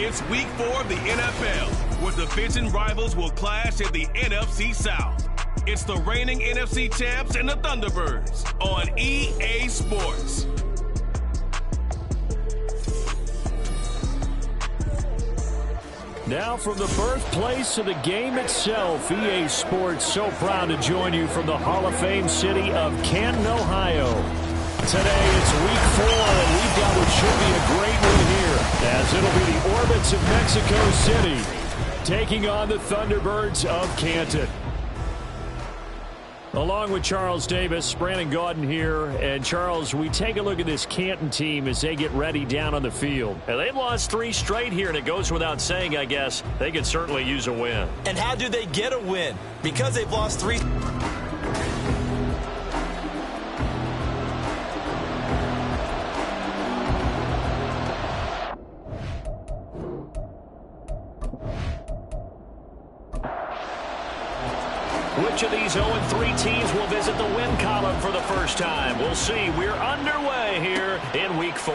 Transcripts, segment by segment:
It's week 4 of the NFL, where division rivals will clash in the NFC South. It's the reigning NFC champs and the Thunderbirds on EA Sports. Now from the birthplace of the game itself, EA Sports so proud to join you from the Hall of Fame city of Canton, Ohio. Today it's week 4, and we've got what should be a great win here, as it'll be the Orbits of Mexico City taking on the Thunderbirds of Canton. Along with Charles Davis, Brandon Gaudin here. And Charles, we take a look at this Canton team as they get ready down on the field. Now, they've lost 3 straight here, and it goes without saying, I guess, they could certainly use a win. And how do they get a win? Because they've lost 3. Which of these 0-3 teams will visit the win column for the first time? We'll see. We're underway here in week 4.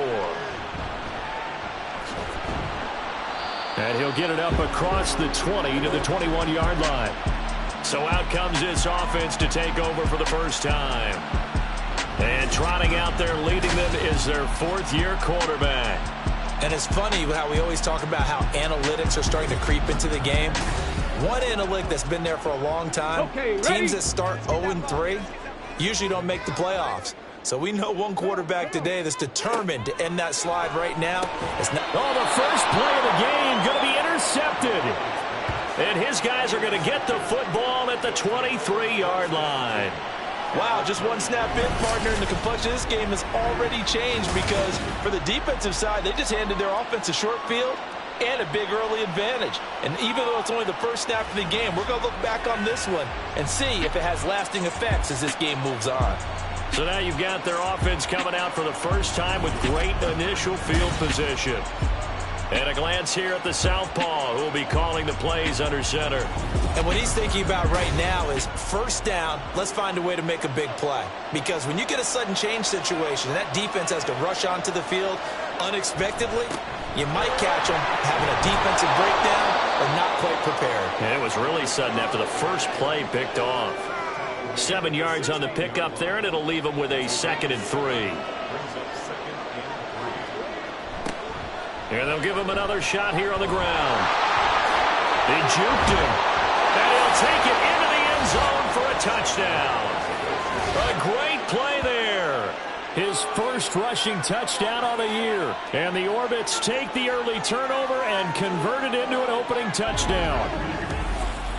And he'll get it up across the 20 to the 21-yard line. So out comes this offense to take over for the first time. And trotting out there leading them is their 4th-year quarterback. And it's funny how we always talk about how analytics are starting to creep into the game. One analytic that's been there for a long time, teams that start 0-3 usually don't make the playoffs. So we know one quarterback today that's determined to end that slide right now. It's not. Oh, the first play of the game going to be intercepted. And his guys are going to get the football at the 23-yard line. Wow, just one snap in, partner, and the complexion of this game has already changed because for the defensive side, they just handed their offense a short field and a big early advantage. And even though it's only the first snap of the game, we're going to look back on this one and see if it has lasting effects as this game moves on. So now you've got their offense coming out for the first time with great initial field position. And a glance here at the southpaw, who will be calling the plays under center. And what he's thinking about right now is first down, let's find a way to make a big play. Because when you get a sudden change situation, and that defense has to rush onto the field unexpectedly, you might catch them having a defensive breakdown or not quite prepared. And it was really sudden after the first play picked off. 7 yards on the pickup there, and it'll leave them with a 2nd and 3. And they'll give him another shot here on the ground. They juked him. And he'll take it into the end zone for a touchdown. A great play there. His first rushing touchdown on the year. And the Orbits take the early turnover and convert it into an opening touchdown.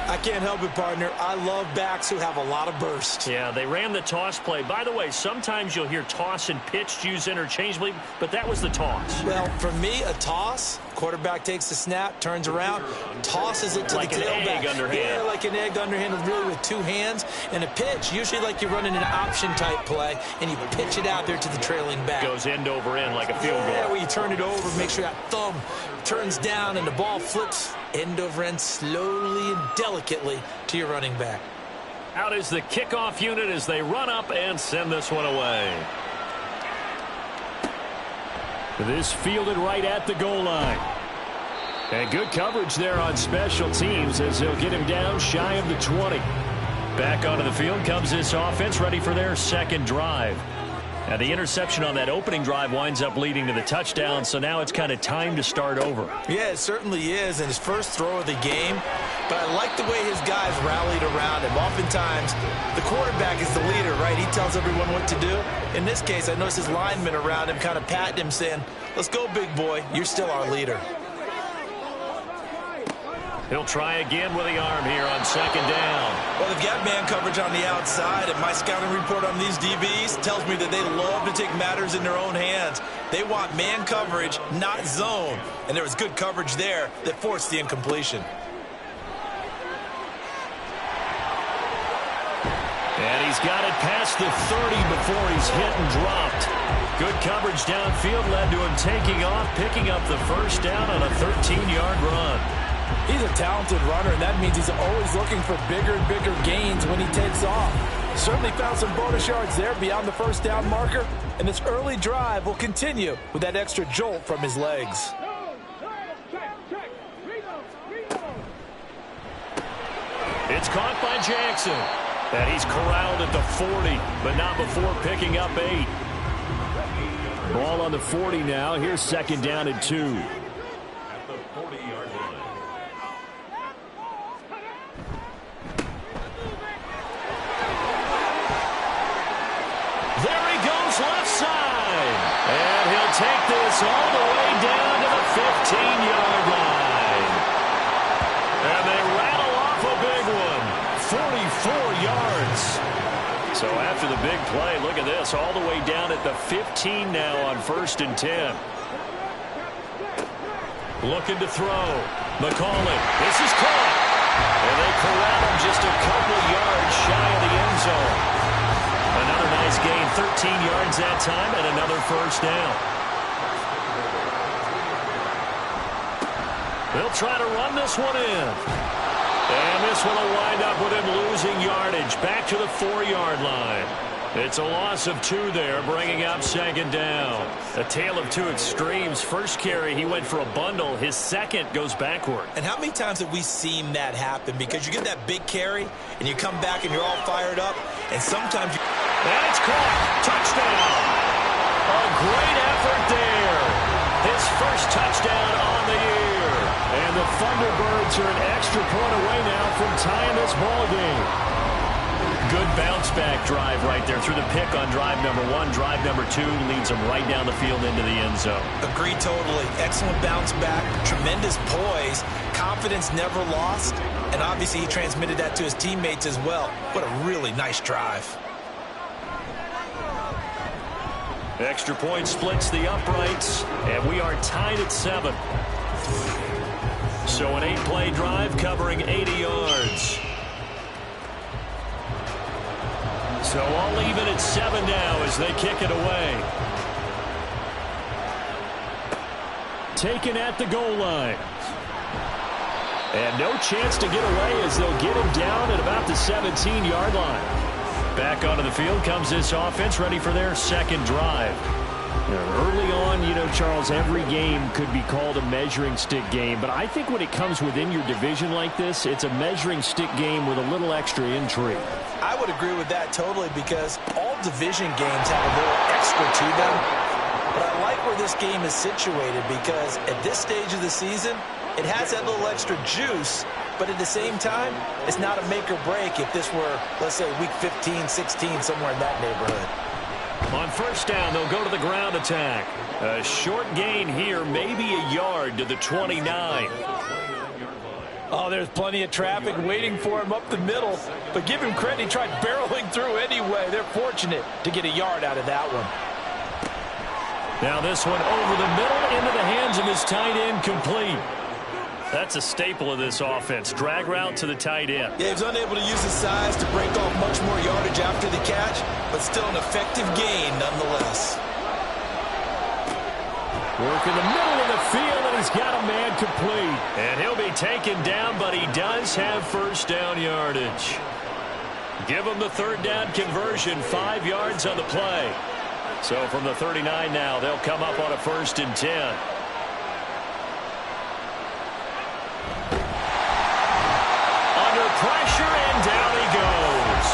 I can't help it, partner. I love backs who have a lot of burst. Yeah, they ran the toss play. By the way, sometimes you'll hear toss and pitch used interchangeably, but that was the toss. Well, for me, a toss, quarterback takes the snap, turns around, tosses it to like the tailback. Like an egg underhand. Yeah, like an egg underhand, really with 2 hands. And a pitch, usually like you're running an option-type play, and you pitch it out there to the trailing back. Goes end over end like a field goal. Yeah, where you turn it over, make sure that thumb turns down, and the ball flips end over end slowly and delicately to your running back. Out is the kickoff unit as they run up and send this one away. This fielded right at the goal line. And good coverage there on special teams as they'll get him down shy of the 20. Back onto the field comes this offense, ready for their 2nd drive. Now the interception on that opening drive winds up leading to the touchdown, so now it's kind of time to start over. Yeah, it certainly is, and his first throw of the game. But I like the way his guys rallied around him. Oftentimes, the quarterback is the leader, right? He tells everyone what to do. In this case, I noticed his linemen around him kind of patting him, saying, let's go, big boy. You're still our leader. He'll try again with the arm here on 2nd down. Well, they've got man coverage on the outside, and my scouting report on these DBs tells me that they love to take matters in their own hands. They want man coverage, not zone. And there was good coverage there that forced the incompletion. And he's got it past the 30 before he's hit and dropped. Good coverage downfield led to him taking off, picking up the first down on a 13-yard run. He's a talented runner, and that means he's always looking for bigger and bigger gains when he takes off. Certainly found some bonus yards there beyond the first down marker, and this early drive will continue with that extra jolt from his legs. It's caught by Jackson. And he's corralled at the 40, but not before picking up 8. Ball on the 40 now. Here's second down and 2. At the 40-yard line. There he goes left side. And he'll take this all the way down to the 15-yard line. And they rattle off a big one. 44 yards. So after the big play, look at this, all the way down at the 15 now on 1st and 10. Looking to throw. McCauley, this is caught. And they corral him just a couple yards shy of the end zone. Another nice gain, 13 yards that time, and another first down. They'll try to run this one in. And this one will wind up with him losing yardage back to the 4-yard line. It's a loss of 2 there, bringing up second down. A tale of 2 extremes. First carry, he went for a bundle. His second goes backward. And how many times have we seen that happen? Because you get that big carry, and you come back and you're all fired up, and sometimes you... And it's caught. Touchdown. A great effort there. His first touchdown on the year. And the Thunderbirds are an extra point away now from tying this ball game. Good bounce-back drive right there through the pick on drive number 1. Drive number 2 leads them right down the field into the end zone. Agreed totally. Excellent bounce back, tremendous poise, confidence never lost, and obviously he transmitted that to his teammates as well. What a really nice drive. Extra point splits the uprights, and we are tied at 7. So an 8-play drive covering 80 yards. So I'll leave it at 7 now as they kick it away. Taken at the goal line. And no chance to get away as they'll get him down at about the 17-yard line. Back onto the field comes this offense, ready for their second drive. Early on, you know, Charles, every game could be called a measuring stick game. But I think when it comes within your division like this, it's a measuring stick game with a little extra intrigue. I would agree with that totally because all division games have a little extra to them. But I like where this game is situated because at this stage of the season, it has that little extra juice. But at the same time, it's not a make or break if this were, let's say, week 15, 16, somewhere in that neighborhood. On first down, they'll go to the ground attack. A short gain here, maybe a yard to the 29. Oh, there's plenty of traffic waiting for him up the middle. But give him credit, he tried barreling through anyway. They're fortunate to get a yard out of that one. Now this one over the middle into the hands of his tight end, complete. That's a staple of this offense. Drag route to the tight end. Yeah, he was unable to use his size to break off much more yardage after the catch, but still an effective gain nonetheless. Work in the middle of the field, and he's got a man complete. And he'll be taken down, but he does have first down yardage. Give him the third down conversion, 5 yards on the play. So from the 39 now, they'll come up on a 1st and 10. Pressure, and down he goes.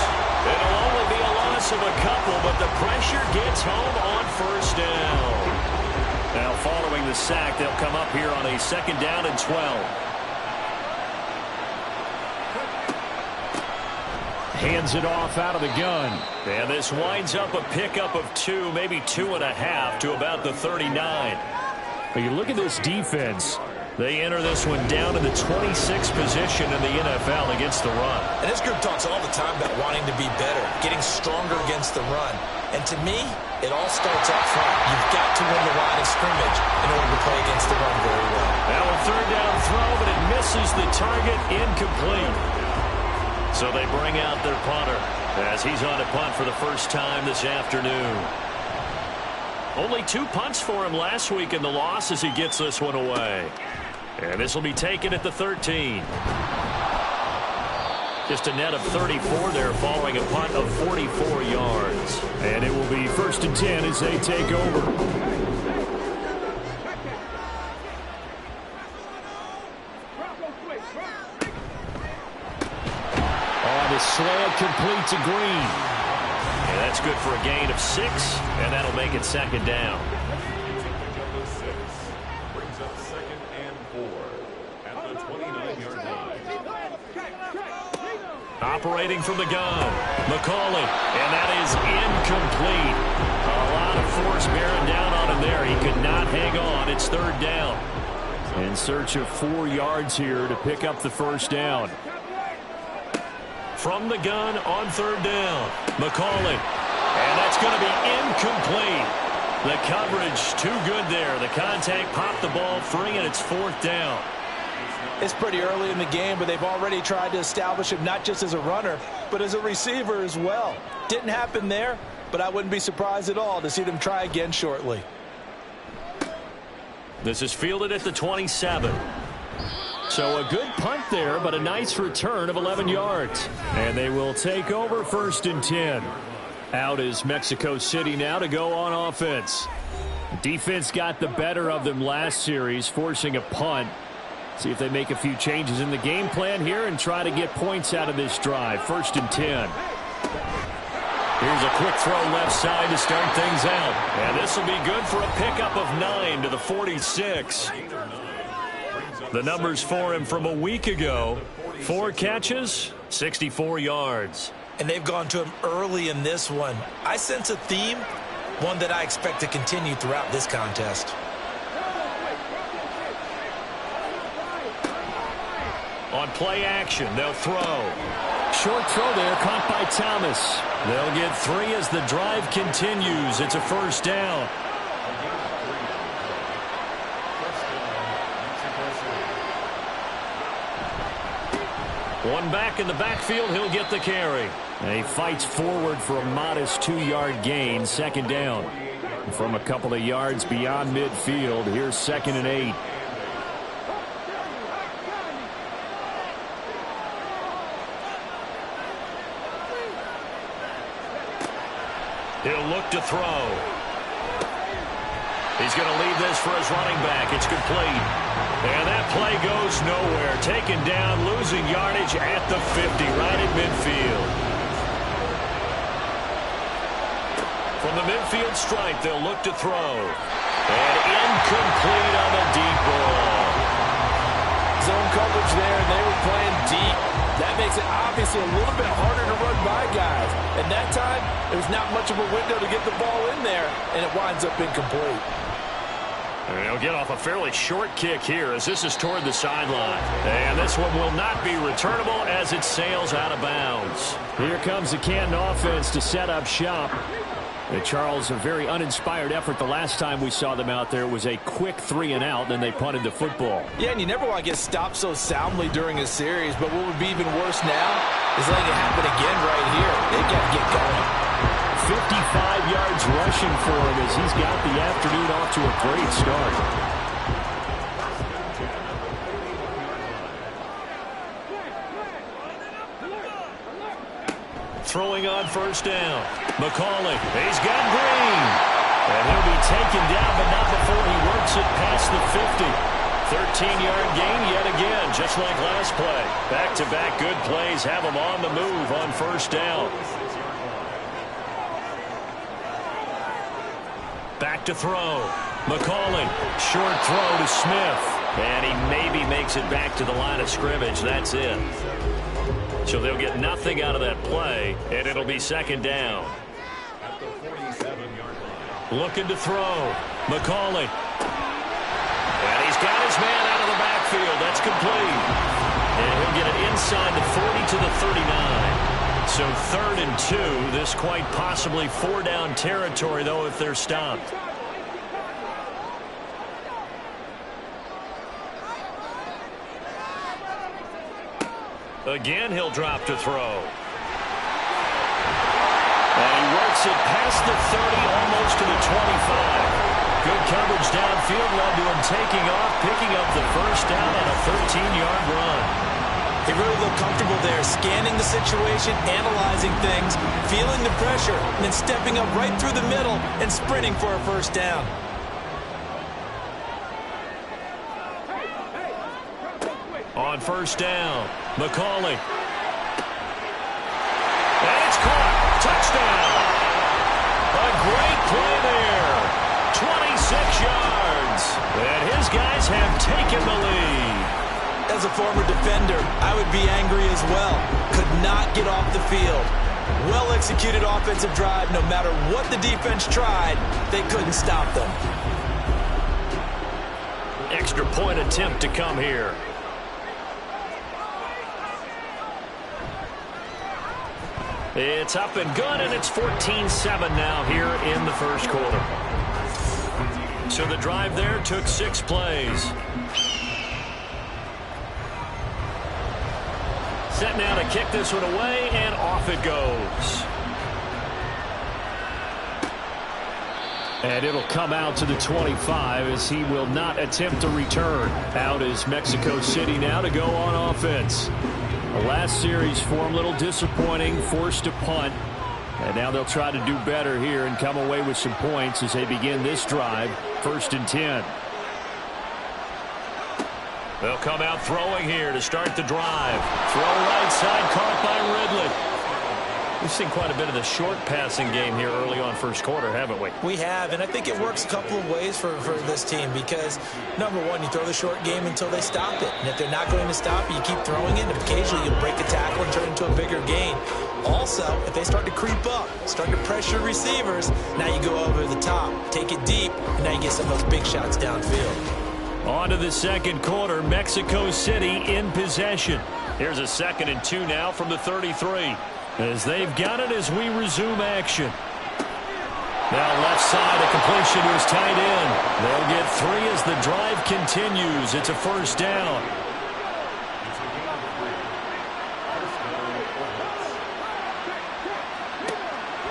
It'll only be a loss of a couple, but the pressure gets home on first down. Now following the sack, they'll come up here on a 2nd down and 12. Hands it off out of the gun. And this winds up a pickup of 2, maybe 2.5 to about the 39. But you look at this defense. They enter this one down in the 26th position in the NFL against the run. And this group talks all the time about wanting to be better, getting stronger against the run. And to me, it all starts up front. You've got to win the line of scrimmage in order to play against the run very well. Now a 3rd down throw, but it misses the target, incomplete. So they bring out their punter as he's on a punt for the first time this afternoon. Only 2 punts for him last week in the loss as he gets this one away. And this will be taken at the 13. Just a net of 34 there following a punt of 44 yards. And it will be 1st and 10 as they take over. the slant complete to Green. And that's good for a gain of 6, and that'll make it second down. Brings up 2nd and 4 at the 29-yard line. Operating from the gun, McCauley, and that is incomplete. A lot of force bearing down on him there. He could not hang on. It's 3rd down. In search of 4 yards here to pick up the first down. From the gun on 3rd down, McCauley, and that's going to be incomplete. The coverage too good there. The contact popped the ball free, and it's 4th down. It's pretty early in the game, but they've already tried to establish him not just as a runner, but as a receiver as well. Didn't happen there, but I wouldn't be surprised at all to see them try again shortly. This is fielded at the 27. So a good punt there, but a nice return of 11 yards. And they will take over 1st and 10. Out is Mexico City now to go on offense. Defense got the better of them last series, forcing a punt. See if they make a few changes in the game plan here and try to get points out of this drive. 1st and 10. Here's a quick throw left side to start things out. And this will be good for a pickup of 9 to the 46. The numbers for him from a week ago. 4 catches, 64 yards. And they've gone to him early in this one. I sense a theme, one that I expect to continue throughout this contest. On play action, they'll throw. Short throw there, caught by Thomas. They'll get 3 as the drive continues. It's a 1st down. One back in the backfield, he'll get the carry. And he fights forward for a modest 2-yard gain, 2nd down. From a couple of yards beyond midfield, here's 2nd and 8. He'll look to throw. He's going to leave this for his running back. It's complete. And that play goes nowhere. Taken down, losing yardage at the 50, right at midfield. From the midfield stripe, they'll look to throw. And incomplete on the deep ball. Zone coverage there, and they were playing deep. That makes it obviously a little bit harder to run by guys. And that time, there's not much of a window to get the ball in there, and it winds up incomplete. And he'll get off a fairly short kick here as this is toward the sideline. And this one will not be returnable as it sails out of bounds. Here comes the Canton offense to set up shop. Charles, a very uninspired effort the last time we saw them out there. It was a quick 3 and out, then they punted the football. Yeah, and you never want to get stopped so soundly during a series, but what would be even worse now is letting it happen again right here. They've got to get going. 55 yards rushing for him as he's got the afternoon off to a great start. Throwing on 1st down. McCauley, he's got Green. And he'll be taken down, but not before he works it past the 50. 13-yard gain yet again, just like last play. Back-to-back good plays have him on the move on 1st down. Back to throw. McCauley, short throw to Smith. And he maybe makes it back to the line of scrimmage. That's it. So they'll get nothing out of that play, and it'll be 2nd down. At the 47-yard line. Looking to throw. McCauley. And he's got his man out of the backfield. That's complete. And he'll get it inside the 40 to the 39. So 3rd and 2. This quite possibly 4-down territory, though, if they're stopped. Again, he'll drop to throw. And he works it past the 30, almost to the 25. Good coverage downfield led to him taking off, picking up the 1st down on a 13-yard run. He really looked comfortable there, scanning the situation, analyzing things, feeling the pressure, and then stepping up right through the middle and sprinting for a 1st down. On 1st down, McCauley. great play there. 26 yards. And his guys have taken the lead. As a former defender, I would be angry as well. Could not get off the field. Well-executed offensive drive. No matter what the defense tried, they couldn't stop them. Extra point attempt to come here. It's up and good, and it's 14-7 now here in the first quarter. So the drive there took 6 plays. Set now to kick this one away, and off it goes. And it'll come out to the 25 as he will not attempt to return. Out is Mexico City now to go on offense. The last series for him, a little disappointing, forced a punt. And now they'll try to do better here and come away with some points as they begin this drive, 1st and 10. They'll come out throwing here to start the drive. Throw right side, caught by Ridley. We've seen quite a bit of the short passing game here early on first quarter, haven't we? We have, and I think it works a couple of ways for this team because, number one, you throw the short game until they stop it. And if they're not going to stop it, you keep throwing it, and occasionally you'll break a tackle and turn it into a bigger gain. Also, if they start to creep up, start to pressure receivers, now you go over the top, take it deep, and now you get some of those big shots downfield. On to the second quarter, Mexico City in possession. Here's a 2nd and 2 now from the 33. As they've got it as we resume action. Now left side, a completion to his tight end. They'll get 3 as the drive continues. It's a 1st down.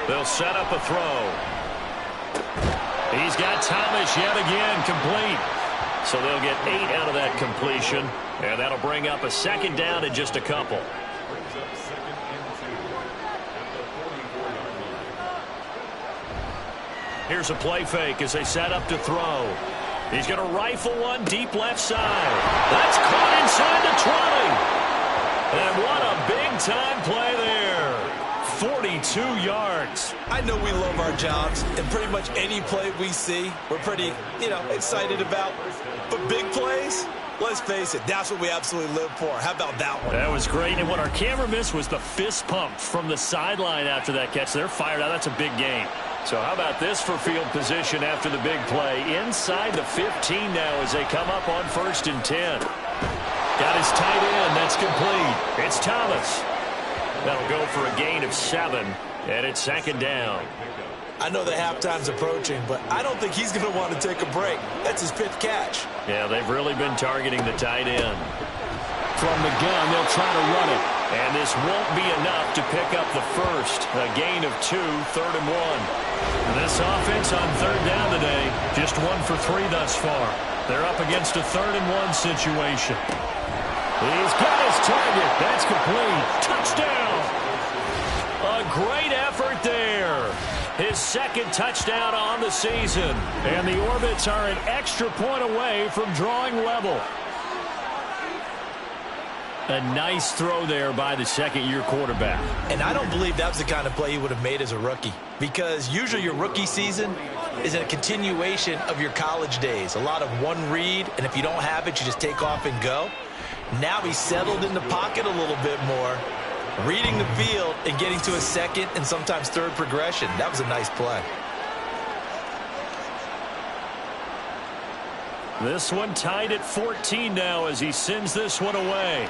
They'll set up a throw. He's got Thomas yet again complete. So they'll get 8 out of that completion. And that'll bring up a 2nd down in just a couple. Here's a play fake as they set up to throw. He's going to rifle one deep left side. That's caught inside the 20. And what a big-time play there. 42 yards. I know we love our jobs, and pretty much any play we see, we're pretty, excited about. But big plays, let's face it, that's what we absolutely live for. How about that one? That was great. And what our camera missed was the fist pump from the sideline after that catch. They're fired out. That's a big game. So how about this for field position after the big play? Inside the 15 now as they come up on 1st and 10. Got his tight end. That's complete. It's Thomas. That'll go for a gain of 7, and it's 2nd down. I know the halftime's approaching, but I don't think he's going to want to take a break. That's his 5th catch. Yeah, they've really been targeting the tight end. From the gun, they'll try to run it. And this won't be enough to pick up the 1st. A gain of 2, 3rd and 1. This offense on 3rd down today, just 1 for 3 thus far. They're up against a 3rd and 1 situation. He's got his target. That's complete. Touchdown. A great effort there. His 2nd touchdown on the season. And the Orbits are an extra point away from drawing level. A nice throw there by the 2nd-year quarterback. And I don't believe that was the kind of play he would have made as a rookie. Because usually your rookie season is a continuation of your college days. A lot of one read, and if you don't have it, you just take off and go. Now he's settled in the pocket a little bit more, reading the field and getting to a 2nd and sometimes 3rd progression. That was a nice play. This one tied at 14 now as he sends this one away.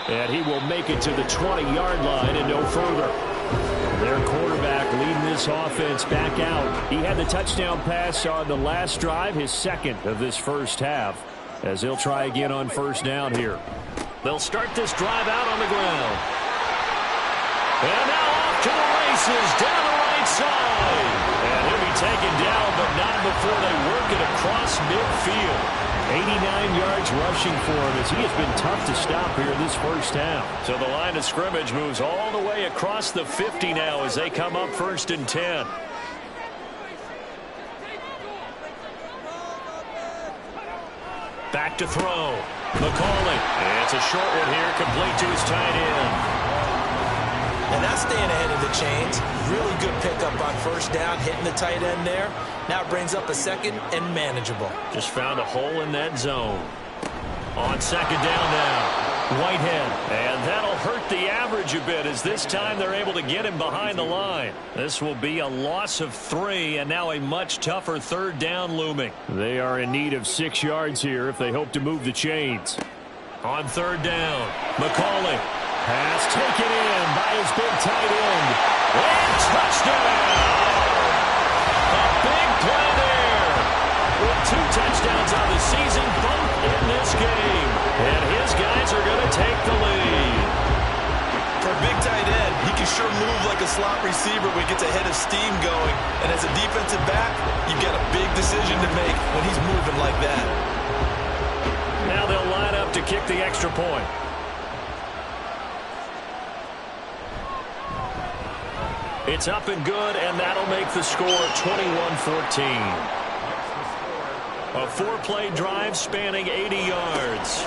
And he will make it to the 20-yard line and no further. Their quarterback leading this offense back out. He had the touchdown pass on the last drive, his 2nd of this first half, as he'll try again on 1st down here. They'll start this drive out on the ground. And now off to the races down the right side. And he'll be taken down, but not before they work it across midfield. 89 yards rushing for him as he has been tough to stop here this first half. So the line of scrimmage moves all the way across the 50 now as they come up 1st and 10. Back to throw. McCauley. It's a short one here, complete to his tight end. And that's staying ahead of the chains. Really good pickup on first down, hitting the tight end there. Now it brings up a second and manageable. Just found a hole in that zone. On second down now. Whitehead, and that'll hurt the average a bit as this time they're able to get him behind the line. This will be a loss of 3 and now a much tougher third down looming. They are in need of 6 yards here if they hope to move the chains. On third down, McCauley. Pass taken in by his big tight end. And touchdown! A big play there. With 2 touchdowns on the season, both in this game. And his guys are going to take the lead. For a big tight end, he can sure move like a slot receiver when he gets a head of steam going. And as a defensive back, you've got a big decision to make when he's moving like that. Now they'll line up to kick the extra point. It's up and good, and that'll make the score 21-14. A 4-play drive spanning 80 yards.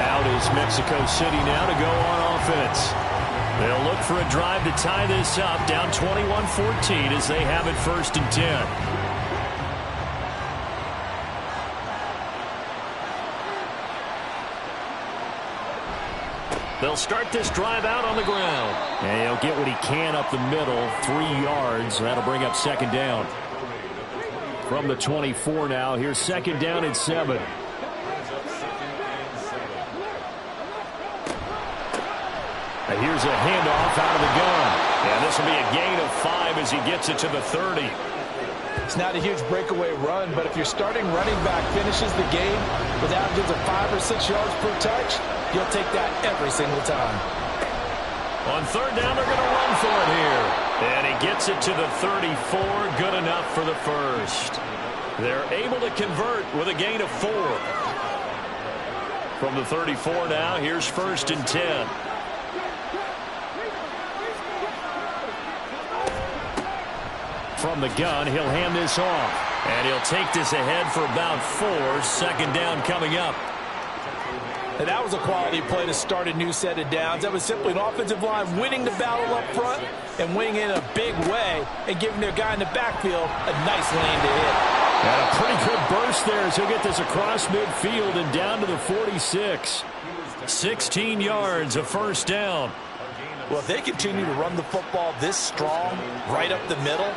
Out is Mexico City now to go on offense. They'll look for a drive to tie this up, down 21-14 as they have it 1st and 10. They'll start this drive out on the ground. And he'll get what he can up the middle, 3 yards. That'll bring up second down. From the 24 now, here's second down and 7. And here's a handoff out of the gun. And this will be a gain of 5 as he gets it to the 30. It's not a huge breakaway run, but if your starting running back finishes the game with averages of 5 or 6 yards per touch, you'll take that every single time. On third down, they're going to run for it here. And he gets it to the 34. Good enough for the first. They're able to convert with a gain of 4. From the 34 now, here's 1st and 10. From the gun, he'll hand this off. And he'll take this ahead for about 4. Second down coming up. And that was a quality play to start a new set of downs. That was simply an offensive line winning the battle up front and winning in a big way and giving their guy in the backfield a nice lane to hit. And a pretty good burst there as he'll get this across midfield and down to the 46. 16 yards, a first down. Well, if they continue to run the football this strong, right up the middle,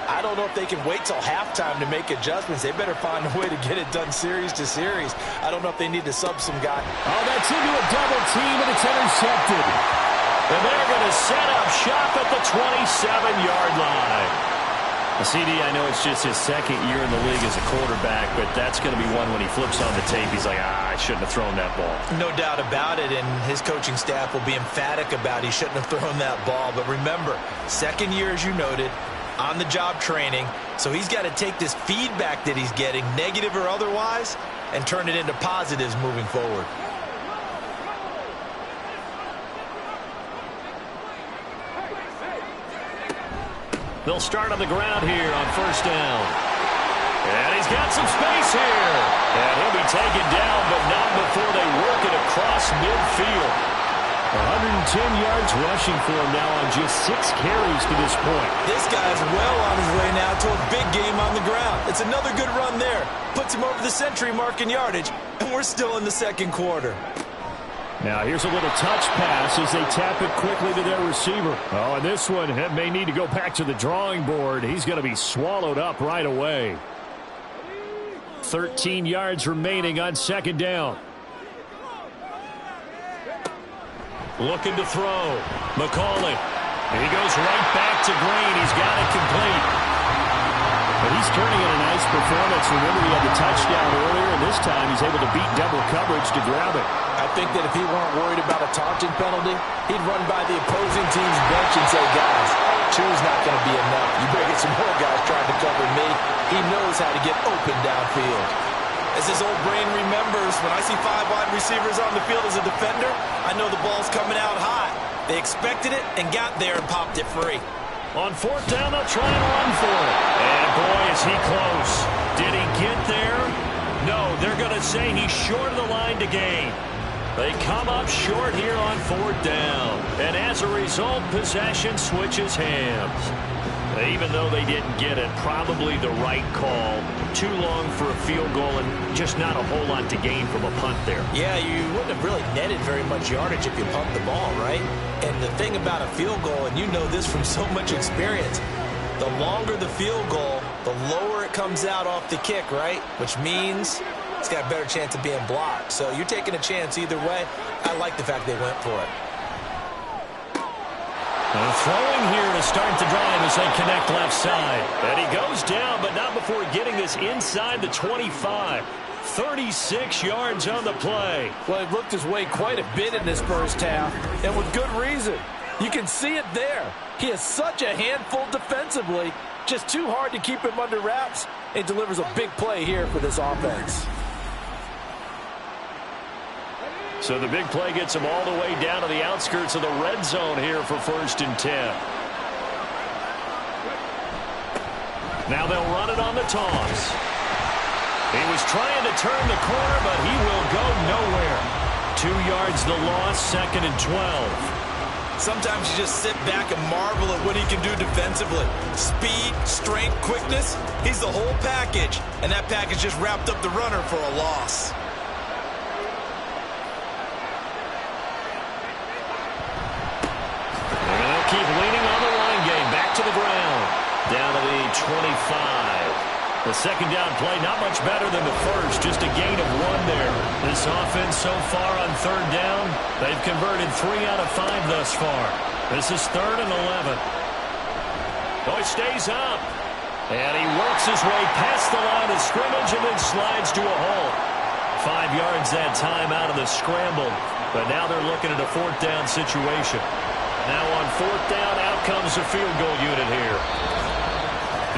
I don't know if they can wait till halftime to make adjustments. They better find a way to get it done series to series. I don't know if they need to sub some guy. Oh, that's into a double team, and it's intercepted. And they're going to set up shop at the 27-yard line. CD, I know it's just his second year in the league as a quarterback, but that's going to be one when he flips on the tape. He's like, I shouldn't have thrown that ball. No doubt about it, and his coaching staff will be emphatic about he shouldn't have thrown that ball. But remember, second year, as you noted, on-the-job training, so he's got to take this feedback that he's getting, negative or otherwise, and turn it into positives moving forward. They'll start on the ground here on first down. And he's got some space here. And he'll be taken down, but not before they work it across midfield. 110 yards rushing for him now on just 6 carries to this point. This guy's well on his way now to a big game on the ground. It's another good run there. Puts him over the century mark in yardage, and we're still in the second quarter. Now here's a little touch pass as they tap it quickly to their receiver. Oh, and this one may need to go back to the drawing board. He's going to be swallowed up right away. 13 yards remaining on second down. Looking to throw. McCauley. He goes right back to Green. He's got it complete. But he's turning in a nice performance. Remember, he had the touchdown earlier, and this time he's able to beat double coverage to grab it. I think that if he weren't worried about a taunting penalty, he'd run by the opposing team's bench and say, guys, two's not going to be enough. You better get some more guys trying to cover me. He knows how to get open downfield. As his old brain remembers, when I see 5 wide receivers on the field as a defender, I know the ball's coming out high. They expected it and got there and popped it free. On fourth down, they'll try and run for it. And boy, is he close. Did he get there? No, they're going to say he's short of the line to gain. They come up short here on fourth down. And as a result, possession switches hands. Even though they didn't get it, probably the right call. Too long for a field goal and just not a whole lot to gain from a punt there. Yeah, you wouldn't have really netted very much yardage if you pumped the ball, right? And the thing about a field goal, and you know this from so much experience, the longer the field goal, the lower it comes out off the kick, right? Which means it's got a better chance of being blocked. So you're taking a chance either way. I like the fact they went for it. Throwing here to start the drive as they connect left side. And he goes down, but not before getting this inside the 25. 36 yards on the play. Well, he looked his way quite a bit in this first half, and with good reason. You can see it there. He is such a handful defensively, just too hard to keep him under wraps, and delivers a big play here for this offense. So the big play gets him all the way down to the outskirts of the red zone here for 1st and 10. Now they'll run it on the toss. He was trying to turn the corner, but he will go nowhere. 2 yards the loss, 2nd and 12. Sometimes you just sit back and marvel at what he can do defensively. Speed, strength, quickness, he's the whole package. And that package just wrapped up the runner for a loss. Keep leaning on the line game. Back to the ground. Down to the 25. The second down play, not much better than the first. Just a gain of 1 there. This offense so far on 3rd down, they've converted 3 out of 5 thus far. This is 3rd and 11. Boy, stays up. And he works his way past the line of scrimmage and then slides to a halt. 5 yards that time out of the scramble. But now they're looking at a 4th down situation. Now on 4th down, out comes the field goal unit here.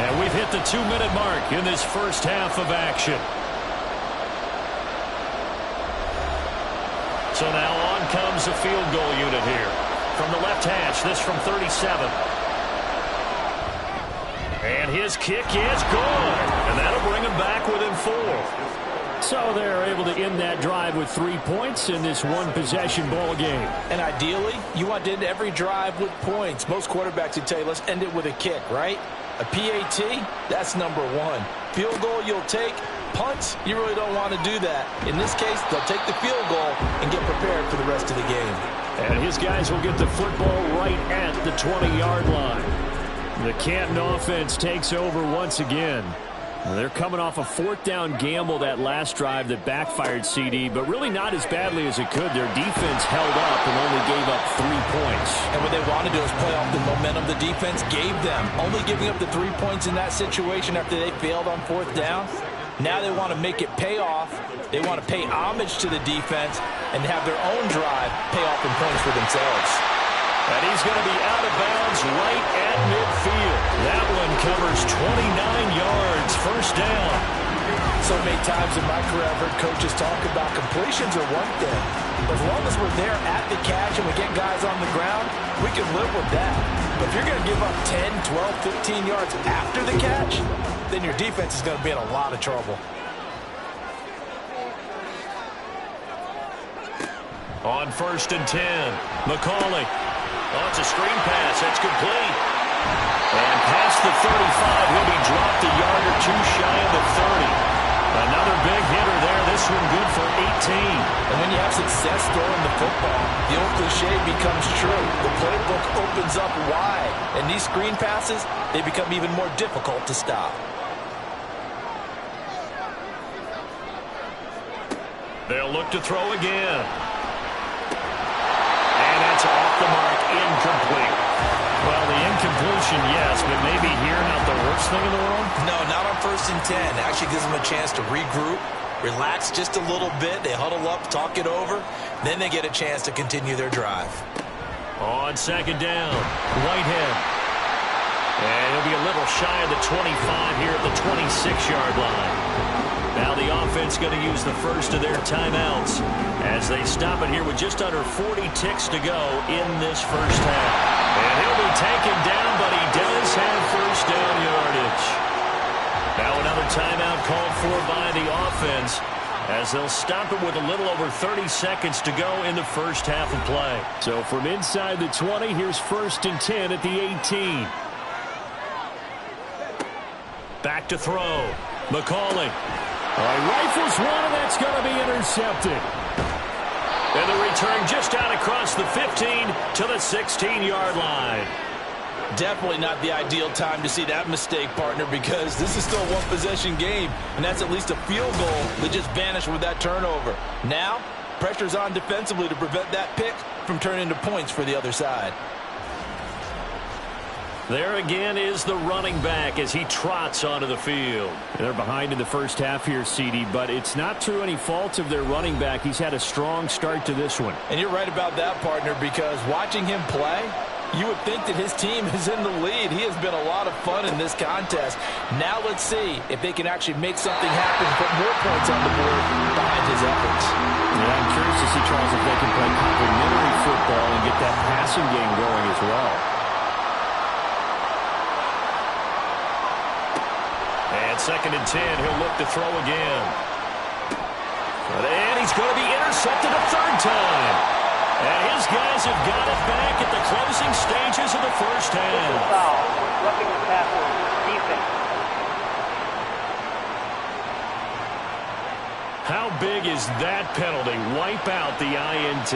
And we've hit the 2-minute mark in this first half of action. So now on comes the field goal unit here. From the left hash, this from 37. And his kick is good. And that'll bring him back within 4. So they're able to end that drive with 3 points in this one-possession ball game. And ideally, you want to end every drive with points. Most quarterbacks would tell you, let's end it with a kick, right? A PAT, that's number 1. Field goal you'll take. Punts, you really don't want to do that. In this case, they'll take the field goal and get prepared for the rest of the game. And his guys will get the football right at the 20-yard line. The Canton offense takes over once again. They're coming off a 4th down gamble that last drive that backfired CD, but really not as badly as it could. Their defense held up and only gave up 3 points. And what they want to do is play off the momentum the defense gave them. Only giving up the 3 points in that situation after they failed on 4th down. Now they want to make it pay off. They want to pay homage to the defense and have their own drive pay off in points for themselves. And he's going to be out of bounds right at midfield. That one covers 29 yards, 1st down. So many times in my career, I've heard coaches talk about completions are one thing. But as long as we're there at the catch and we get guys on the ground, we can live with that. But if you're going to give up 10, 12, 15 yards after the catch, then your defense is going to be in a lot of trouble. On 1st and 10, McCauley. Oh, it's a screen pass. That's complete. And past the 35, he'll be dropped a yard or 2 shy of the 30. Another big hitter there. This one good for 18. And when you have success throwing the football, the old cliche becomes true. The playbook opens up wide. And these screen passes, they become even more difficult to stop. They'll look to throw again. And that's off the mark, incomplete. Well, the incompletion, yes, but maybe here not the worst thing in the world? No, not on 1st and 10. Actually gives them a chance to regroup, relax just a little bit. They huddle up, talk it over. Then they get a chance to continue their drive. On 2nd down, Whitehead. And he'll be a little shy of the 25 here at the 26-yard line. Now the offense going to use the first of their timeouts as they stop it here with just under 40 ticks to go in this first half. And he'll be taken down, but he does offense as they'll stop it with a little over 30 seconds to go in the first half of play. So from inside the 20, here's 1st and 10 at the 18. Back to throw. McCauley. Rifles one, and that's going to be intercepted. And the return just out across the 15 to the 16-yard line. Definitely not the ideal time to see that mistake, partner, because this is still a one-possession game, and that's at least a field goal that just vanished with that turnover. Now, pressure's on defensively to prevent that pick from turning into points for the other side. There again is the running back as he trots onto the field. They're behind in the first half here, CD, but it's not through any fault of their running back. He's had a strong start to this one. And you're right about that, partner, because watching him play, you would think that his team is in the lead. He has been a lot of fun in this contest. Now let's see if they can actually make something happen, put more points on the board behind his efforts. Yeah, I'm curious to see, Charles, if they can play complementary football and get that passing game going as well. And 2nd and 10, he'll look to throw again. And he's going to be intercepted a 3rd time. And his guys have got it back at the closing stages of the first half. Foul, roughing the passer, defense. How big is that penalty? Wipe out the INT.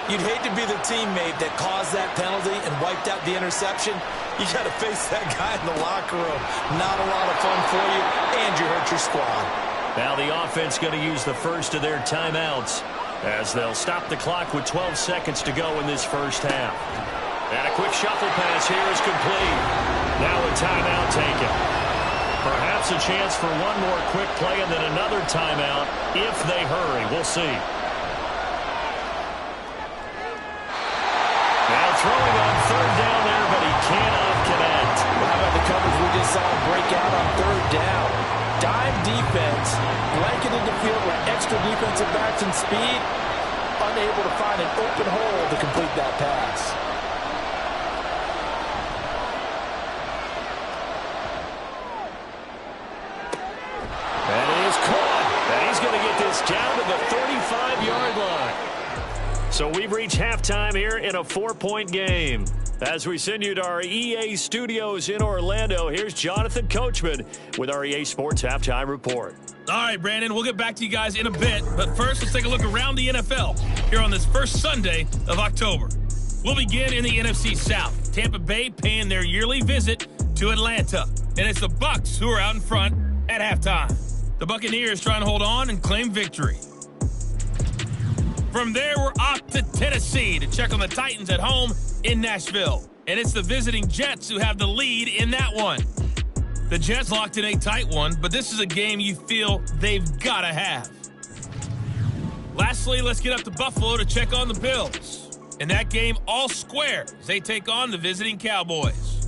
You'd hate to be the teammate that caused that penalty and wiped out the interception. You got to face that guy in the locker room. Not a lot of fun for you, and you hurt your squad. Now the offense going to use the first of their timeouts as they'll stop the clock with 12 seconds to go in this first half. And a quick shuffle pass here is complete. Now a timeout taken. Perhaps a chance for one more quick play and then another timeout if they hurry. We'll see. Now throwing on 3rd down there, but he cannot connect. Well, how about the coverage we just saw him break out on 3rd down? Dime defense, blanketed the field with extra defensive backs and speed, unable to find an open hole to complete that pass. That is caught. And he's going to get this down to the 35-yard line. So we've reached halftime here in a 4-point game. As we send you to our EA studios in Orlando, here's Jonathan Coachman with our EA Sports Halftime Report. All right, Brandon, we'll get back to you guys in a bit. But first, let's take a look around the NFL here on this first Sunday of October. We'll begin in the NFC South. Tampa Bay paying their yearly visit to Atlanta. And it's the Bucs who are out in front at halftime. The Buccaneers trying to hold on and claim victory. From there, we're off to Tennessee to check on the Titans at home in Nashville. And it's the visiting Jets who have the lead in that one. The Jets locked in a tight one, but this is a game you feel they've got to have. Lastly, let's get up to Buffalo to check on the Bills. In that game, all square as they take on the visiting Cowboys.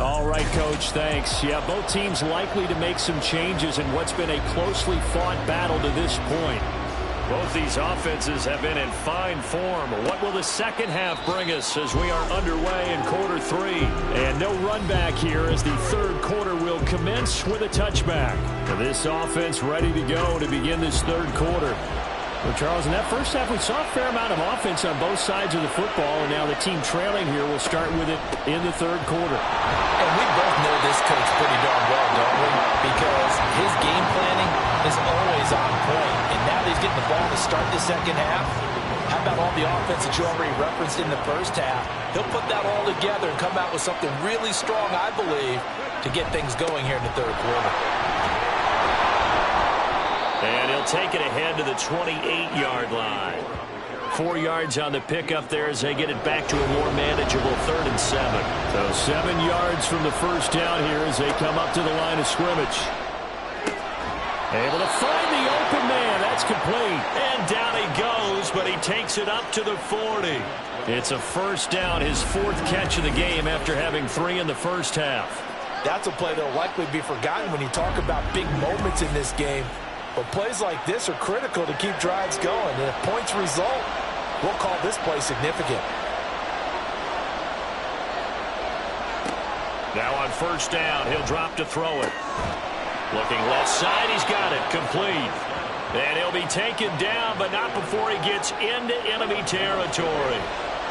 All right, Coach, thanks. Yeah, both teams likely to make some changes in what's been a closely fought battle to this point. Both these offenses have been in fine form. What will the second half bring us as we are underway in quarter 3? And no run back here as the 3rd quarter will commence with a touchback. This offense ready to go to begin this 3rd quarter. Well, Charles, in that first half, we saw a fair amount of offense on both sides of the football, and now the team trailing here will start with it in the 3rd quarter. And we both know this coach pretty darn well, don't we? Because his game planning is always on point. And now that he's getting the ball to start the second half, how about all the offense that you already referenced in the first half? He'll put that all together and come out with something really strong, I believe, to get things going here in the 3rd quarter. And he'll take it ahead to the 28-yard line. 4 yards on the pickup there as they get it back to a more manageable 3rd and 7. So 7 yards from the first down here as they come up to the line of scrimmage. Able to find the open man. That's That's complete. And down he goes, but he takes it up to the 40. It's a first down, his fourth catch of the game after having 3 in the first half. That's a play that will likely be forgotten when you talk about big moments in this game. But plays like this are critical to keep drives going. And if points result, we'll call this play significant. Now on first down, he'll drop to throw it. Looking left side, he's got it. Complete. And he'll be taken down, but not before he gets into enemy territory.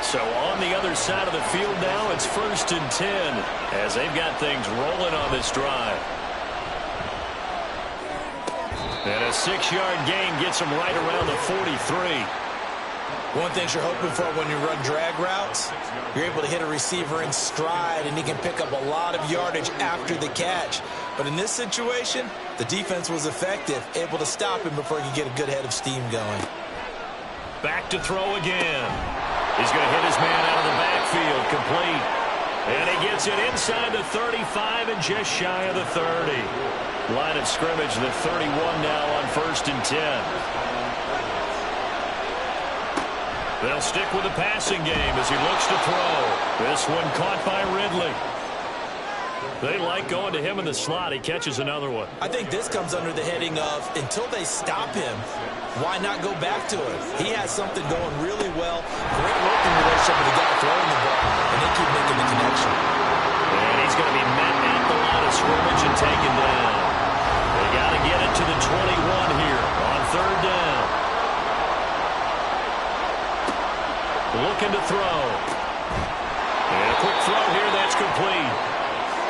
So on the other side of the field now, it's 1st and 10 as they've got things rolling on this drive. And a 6-yard gain gets him right around the 43. One thing you're hoping for when you run drag routes, you're able to hit a receiver in stride, and he can pick up a lot of yardage after the catch. But in this situation, the defense was effective, able to stop him before he could get a good head of steam going. Back to throw again. He's going to hit his man out of the backfield, complete. And he gets it inside the 35 and just shy of the 30. Line of scrimmage, the 31 now on 1st and 10. They'll stick with the passing game as he looks to throw. This one caught by Ridley. They like going to him in the slot. He catches another one. I think this comes under the heading of, until they stop him, why not go back to it? He has something going really well. Great working relationship with the guy throwing the ball, and they keep making the connection. And he's going to be met at the line of scrimmage and taken down. They got to get it to the 21 here on 3rd down. Looking to throw. And a quick throw here, that's complete.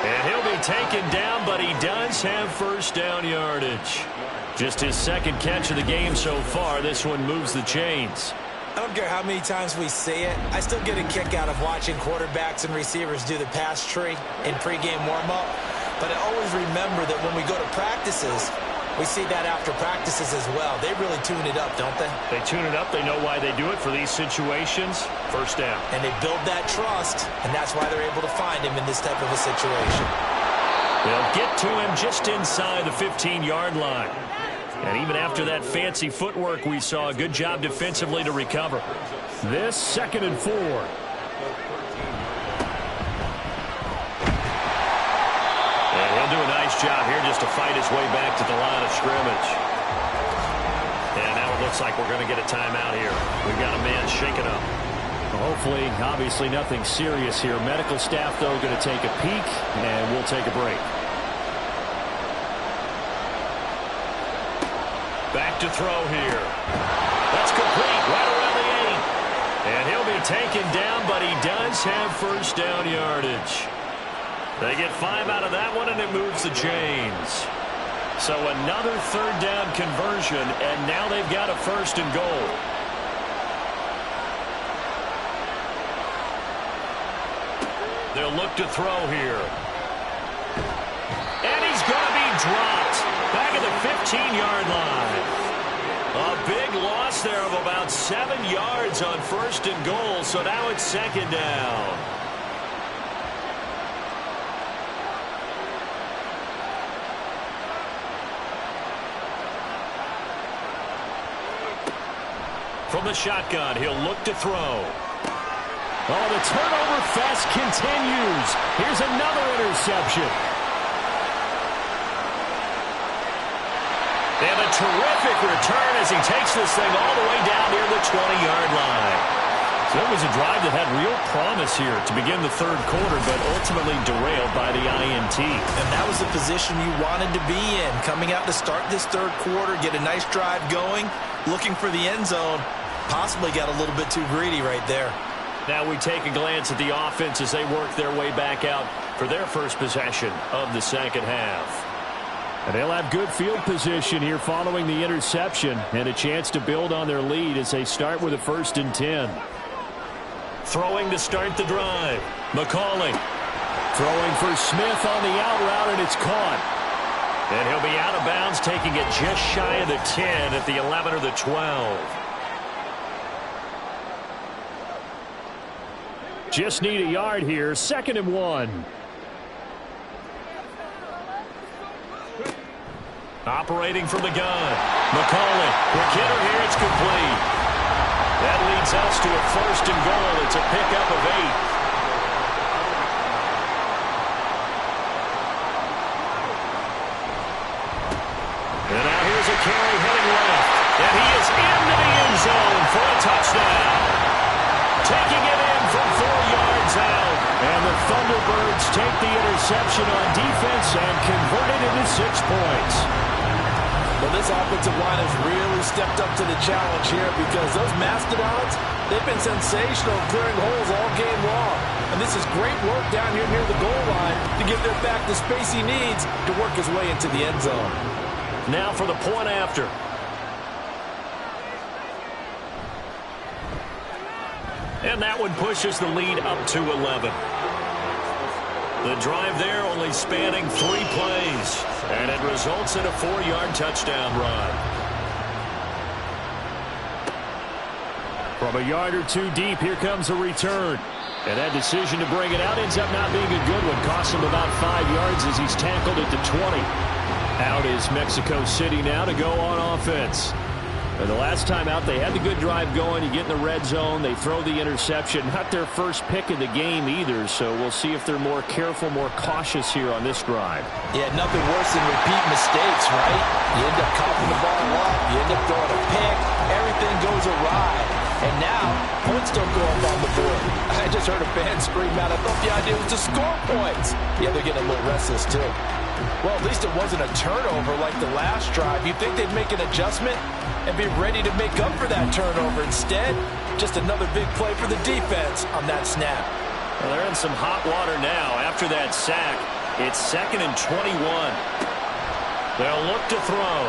And he'll be taken down, but he does have 1st down yardage. Just his 2nd catch of the game so far. This one moves the chains. I don't care how many times we see it. I still get a kick out of watching quarterbacks and receivers do the pass tree in pregame warm-up. But I always remember that when we go to practices, we see that after practices as well. They really tune it up, don't they? They tune it up. They know why they do it for these situations. 1st down. And they build that trust, and that's why they're able to find him in this type of a situation. They'll get to him just inside the 15-yard line. And even after that fancy footwork we saw, a good job defensively to recover. This 2nd and 4. And he'll do a nice job here just to fight his way back to the line of scrimmage. And now it looks like we're going to get a timeout here. We've got a man shaken up. Hopefully, obviously nothing serious here. Medical staff, though, going to take a peek, and we'll take a break. Back to throw here. That's complete right around the 8. And he'll be taken down, but he does have 1st down yardage. They get 5 out of that one, and it moves the chains. So another 3rd down conversion, and now they've got a 1st and goal. They'll look to throw here. And he's going to be dropped back at the 15-yard line. A big loss there of about 7 yards on 1st and goal, so now it's 2nd down. From the shotgun, he'll look to throw. Oh, the turnover fest continues. Here's another interception. And a terrific return as he takes this thing all the way down near the 20-yard line. So it was a drive that had real promise here to begin the 3rd quarter, but ultimately derailed by the INT. And that was the position you wanted to be in. Coming out to start this 3rd quarter, get a nice drive going, looking for the end zone. Possibly got a little bit too greedy right there. Now we take a glance at the offense as they work their way back out for their first possession of the 2nd half. And they'll have good field position here following the interception and a chance to build on their lead as they start with a 1st and 10. Throwing to start the drive. McCauley throwing for Smith on the out route, and it's caught. And he'll be out of bounds, taking it just shy of the 10 at the 11 or the 12. Just need a yard here. 2nd and 1. Operating from the gun. McCauley. Quick hitter here. It's complete. That leads us to a 1st and goal. It's a pickup of 8. And now here's a carry heading left. And he is into the end zone for a touchdown. Taking it in from 4 yards out. And the Thunderbirds take the interception on defense and convert it into 6 points. Well, this offensive line has really stepped up to the challenge here because those mastodons, they've been sensational clearing holes all game long. And this is great work down here near the goal line to give their back the space he needs to work his way into the end zone. Now for the point after. And that one pushes the lead up to 11. The drive there only spanning 3 plays. And it results in a 4-yard touchdown run. From a yard or 2 deep, here comes a return. And that decision to bring it out ends up not being a good one. Costs him about 5 yards as he's tackled at the 20. Out is Mexico City now to go on offense. And the last time out, they had the good drive going. You get in the red zone, they throw the interception. Not their first pick of the game either, so we'll see if they're more careful, more cautious here on this drive. Yeah, nothing worse than repeat mistakes, right? You end up coughing the ball up, you end up throwing a pick, everything goes awry. And now, points don't go up on the board. I just heard a fan scream out, I thought the idea was to score points. Yeah, they're getting a little restless too. Well, at least it wasn't a turnover like the last drive. You'd think they'd make an adjustment and be ready to make up for that turnover. Instead, just another big play for the defense on that snap. Well, they're in some hot water now. After that sack, it's 2nd and 21. They'll look to throw.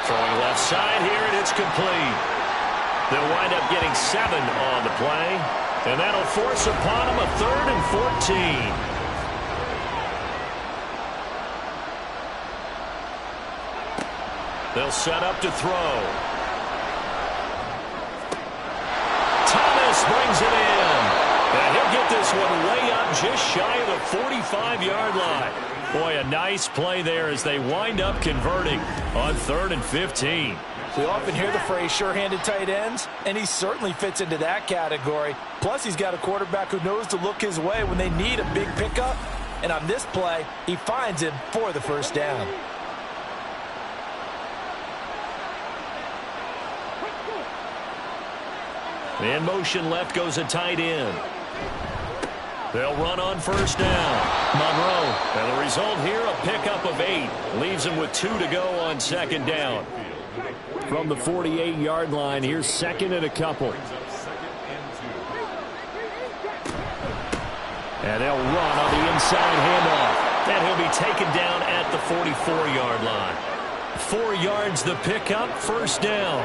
Throwing left side here, and it's complete. They'll wind up getting 7 on the play, and that'll force upon them a 3rd and 14. They'll set up to throw. Thomas brings it in. And he'll get this one way up just shy of the 45-yard line. Boy, a nice play there as they wind up converting on 3rd and 15. We often hear the phrase sure-handed tight ends, and he certainly fits into that category. Plus, he's got a quarterback who knows to look his way when they need a big pickup. And on this play, he finds him for the 1st down. In motion left goes a tight end. They'll run on 1st down. Monroe. And the result here, a pickup of 8. Leaves him with 2 to go on 2nd down. From the 48-yard line, here's 2nd and a couple. And they'll run on the inside handoff. And he'll be taken down at the 44-yard line. 4 yards the pickup, 1st down.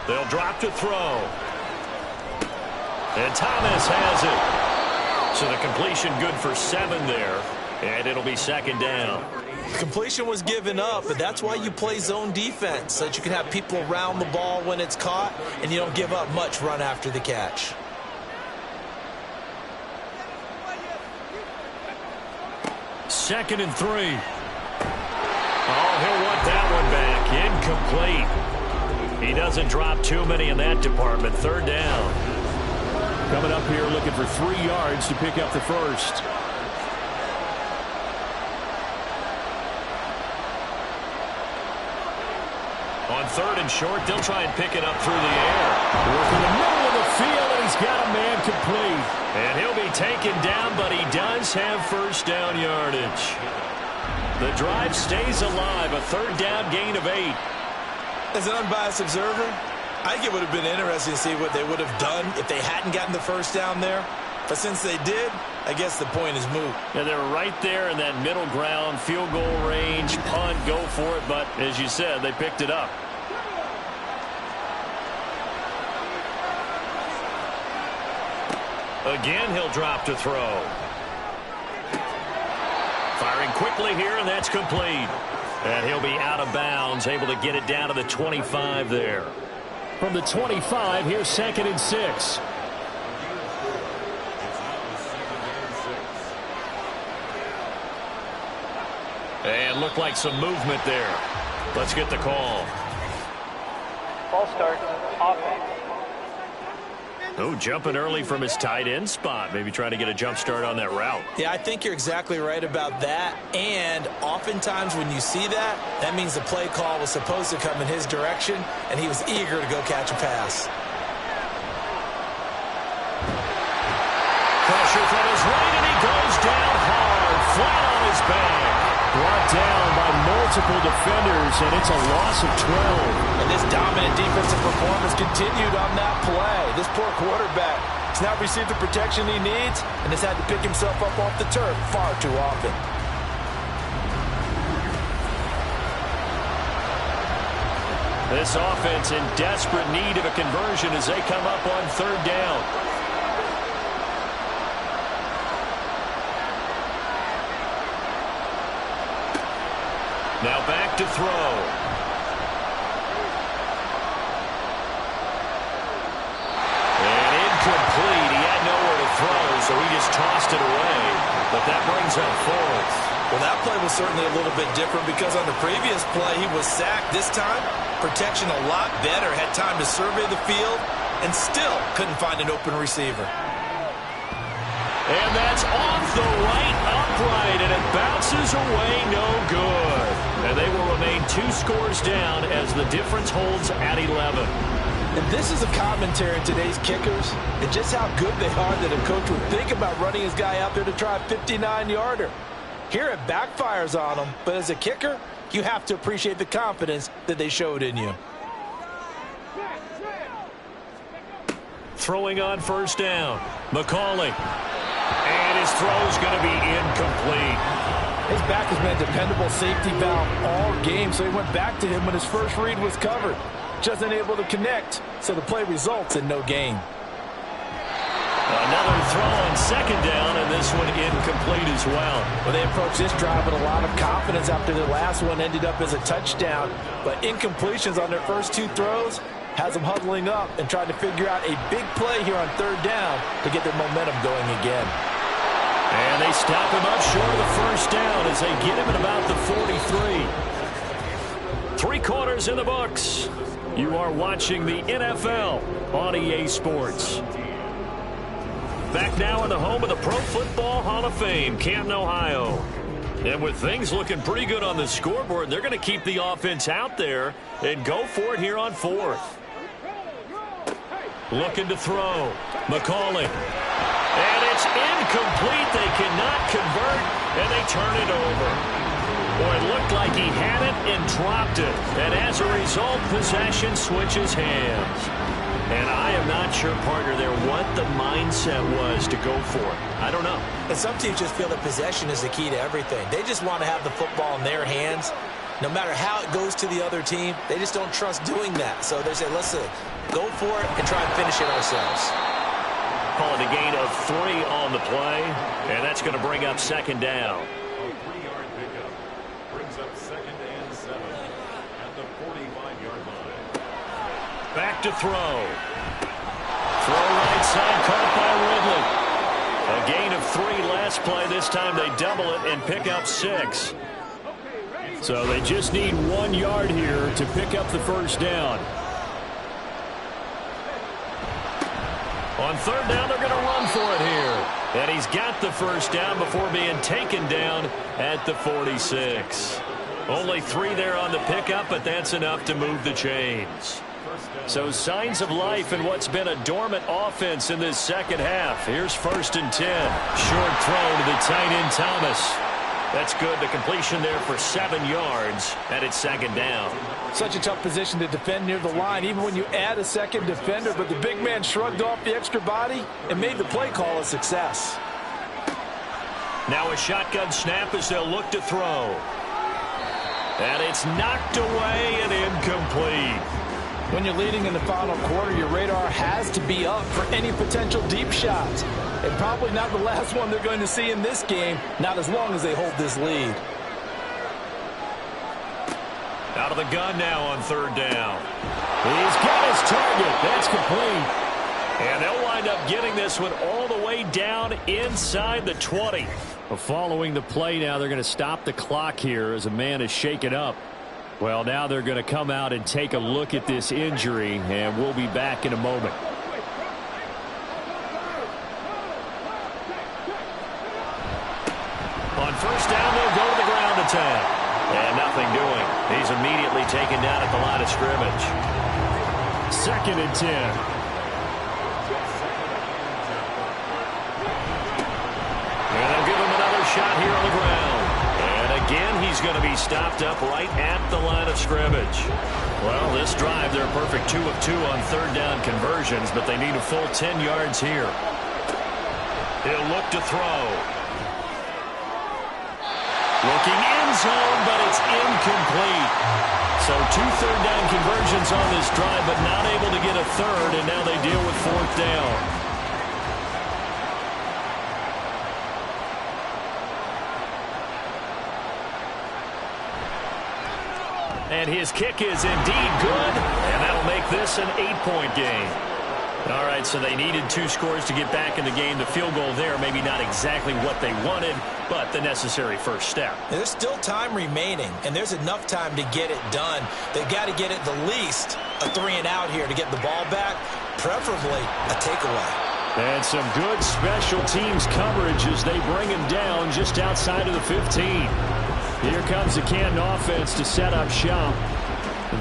They'll drop to throw. And Thomas has it. So the completion good for 7 there. And it'll be 2nd down. Completion was given up, but that's why you play zone defense, so that you can have people around the ball when it's caught, and you don't give up much run after the catch. Second and 3. Oh, he'll want that one back. Incomplete. He doesn't drop too many in that department. 3rd down. Coming up here looking for 3 yards to pick up the 1st. On 3rd and short, they'll try and pick it up through the air. Working the middle of the field, and he's got a man complete. And he'll be taken down, but he does have 1st down yardage. The drive stays alive. A 3rd down gain of 8. As an unbiased observer, I think it would have been interesting to see what they would have done if they hadn't gotten the 1st down there. But since they did, I guess the point is moot. And they're right there in that middle ground, field goal range, punt, go for it. But as you said, they picked it up. Again, he'll drop to throw. Firing quickly here, and that's complete. And he'll be out of bounds, able to get it down to the 25 there. From the 25, here's 2nd and 6. And looked like some movement there. Let's get the call. Ball start, offense. Oh, jumping early from his tight end spot. Maybe trying to get a jump start on that route. Yeah, I think you're exactly right about that. And oftentimes when you see that, that means the play call was supposed to come in his direction, and he was eager to go catch a pass. Pressure from his right, and he goes down hard, flat on his back. Brought down by multiple defenders, and it's a loss of 12. And this dominant defensive performance continued on that play. This poor quarterback has now received the protection he needs and has had to pick himself up off the turf far too often. This offense in desperate need of a conversion as they come up on 3rd down. Now back to throw. And incomplete. He had nowhere to throw, so he just tossed it away. But that brings up 4th. Well, that play was certainly a little bit different because on the previous play, he was sacked. This time, protection a lot better. Had time to survey the field and still couldn't find an open receiver. And that's off the right upright, and it bounces away no good. And they will remain 2 scores down as the difference holds at 11. And this is a commentary in today's kickers and just how good they are that a coach would think about running his guy out there to try a 59-yarder. Here it backfires on him, but as a kicker, you have to appreciate the confidence that they showed in you. Throwing on 1st down. McCauley. And his throw's going to be incomplete. His back has been a dependable safety valve all game, so he went back to him when his first read was covered. Just unable to connect, so the play results in no gain. Another throw on 2nd down, and this one incomplete as well. Well, they approached this drive with a lot of confidence after their last one ended up as a touchdown. But incompletions on their first 2 throws has them huddling up and trying to figure out a big play here on 3rd down to get their momentum going again. And they stop him up short of the 1st down as they get him at about the 43. 3 quarters in the books. You are watching the NFL on EA Sports. Back now in the home of the Pro Football Hall of Fame, Canton, Ohio. And with things looking pretty good on the scoreboard, they're going to keep the offense out there and go for it here on 4th. Looking to throw. McCauley. And it's incomplete. They cannot convert, and they turn it over. Boy, it looked like he had it and dropped it. And as a result, possession switches hands. And I am not sure, partner, there what the mindset was to go for it. I don't know. And some teams just feel that possession is the key to everything. They just want to have the football in their hands. No matter how it goes to the other team, they just don't trust doing that. So they say, let's go for it and try and finish it ourselves. Call it a gain of 3 on the play, and that's going to bring up 2nd down. A 3-yard pickup brings up 2nd and 7 at the 45-yard line. Back to throw. Throw right side, caught by Ridley. A gain of 3 last play. This time they double it and pick up 6. So they just need 1 yard here to pick up the 1st down. On 3rd down, they're going to run for it here. And he's got the 1st down before being taken down at the 46. Only 3 there on the pickup, but that's enough to move the chains. So signs of life in what's been a dormant offense in this 2nd half. Here's 1st and 10. Short throw to the tight end, Thomas. That's good. The completion there for 7 yards, and it's 2nd down. Such a tough position to defend near the line, even when you add a 2nd defender. But the big man shrugged off the extra body and made the play call a success. Now a shotgun snap as they'll look to throw. And it's knocked away and incomplete. When you're leading in the final quarter, your radar has to be up for any potential deep shots. And probably not the last one they're going to see in this game, not as long as they hold this lead. Out of the gun now on third down. He's got his target. That's complete. And they'll wind up getting this one all the way down inside the 20. Well, following the play now, they're going to stop the clock here as a man is shaken up. Well, now they're going to come out and take a look at this injury, and we'll be back in a moment. On first down, they'll go to the ground attack. And nothing doing. He's immediately taken down at the line of scrimmage. 2nd and 10. And they'll give him another shot here on the ground. And again, he's going to be stopped up right at the line of scrimmage. Well, this drive, they're a perfect 2 of 2 on third down conversions, but they need a full 10 yards here. He'll look to throw. Looking end zone, but it's incomplete. So 2 third down conversions on this drive, but not able to get a third, and now they deal with 4th down. And his kick is indeed good, and that'll make this an 8-point game. All right, so they needed 2 scores to get back in the game. The field goal there, maybe not exactly what they wanted, but the necessary first step. There's still time remaining, and there's enough time to get it done. They've got to get it the least a 3-and-out here to get the ball back, preferably a takeaway. And some good special teams coverage as they bring him down just outside of the 15. Here comes the Canton offense to set up shop.